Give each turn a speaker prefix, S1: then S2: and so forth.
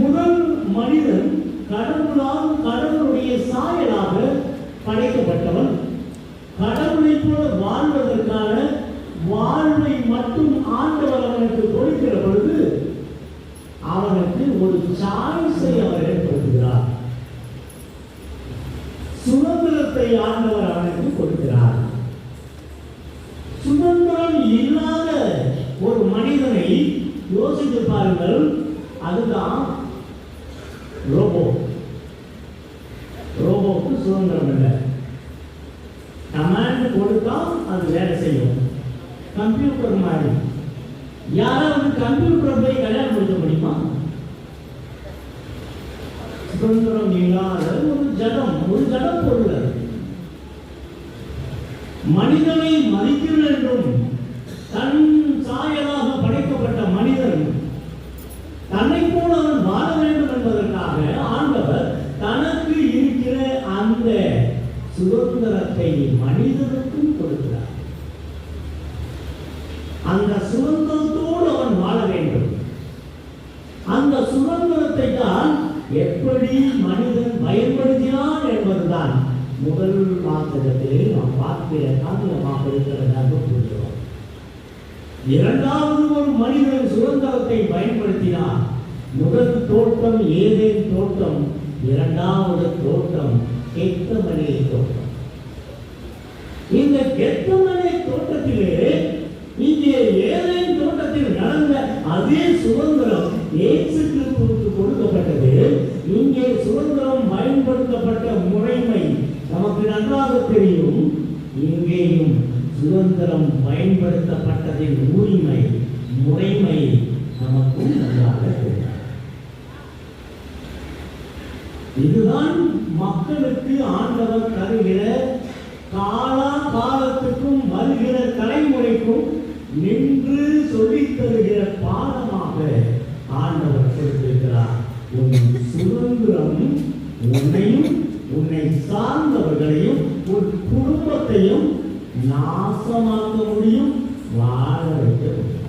S1: முதல் மனிதன் கடவுளால் கடவுளுடைய சாயலாக படைக்கப்பட்டவன். கடவுளை போல வாழ்வதற்கான வாழ்வை மட்டும் ஆண்டவர் அவனுக்கு கொடுக்கிற பொழுது அவனுக்கு ஒரு சாய்ஸை அவர் ஏற்படுத்துகிறார். சுதந்திரத்தை ஆண்டவர் அவனுக்கு கொடுக்கிறார். சுதந்திரம் இல்லாத ஒரு மனிதனை யோசித்து பாருங்கள். அதுதான் ரோபோ. ரோபோக்கு சுதந்திரம் இல்லை. கமாண்ட் கொடுத்தா அது வேலை செய்யும். கம்ப்யூட்டர் மாதிரி. யாராவது கம்ப்யூட்டர் போய் கல்யாணம் முடிக்க முடியுமா? சுதந்திரம் இல்லாத ஒரு ஜடம் பொருள். மனிதனை மதிக்க வேண்டும். தன் சாயலாக படைக்கப்பட்ட மனிதன் தன்னை போல அவன் வாழ வேண்டும் என்பதற்காக ஆண்டவர் தனக்கு இருக்கிற அந்த சுதந்திரத்தை மனிதனுக்கும் கொடுக்கிறார். அந்த சுதந்திரத்தோடு அவன் வாழ வேண்டும். அந்த சுதந்திரத்தை தான் எப்படி மனிதன் பயன்படுத்தினான் என்பதுதான் முதல் வாசகத்திலே நாம் பார்க்கிற காரணமாக இருக்கிறதாக புரிகிறோம். இரண்டாவது ஒரு மனிதன் சுதந்திரத்தை பயன்படுத்தினார். முதல் தோட்டம் ஏதேன் தோட்டம், இரண்டாவது தோட்டம் கெத்தமனே தோட்டம். இந்த கெத்தமனே தோட்டத்திலே இங்கே ஏதேன் தோட்டத்தில் நடந்த அதே சுதந்திரம் இயேசு கிறிஸ்துவுக்கு கொடுக்கப்பட்டது. இங்கே சுதந்திரம் பயன்படுத்தப்பட்ட முறைமை நமக்கு நன்றாக தெரியும். இங்கேயும் சுதந்திரம் பயன்படுத்தப்பட்டதின் உரிமை முறைமை நமக்கும் நன்றாக தெரியும். இதுதான் மக்களுக்கு ஆண்டவர் தருகிற காலத்துக்கும் வருகிற தலைமுறைக்கும் நின்று சொல்லித் தருகிற பாடமாக ஆண்டவர் கொடுத்திருக்கிறார். உன் சுதந்திரம் உன்னையும் உன்னை சார்ந்தவர்களையும் உன் குடும்பத்தையும் நாசமாக்க முடியும், வாழ வைக்க முடியும்.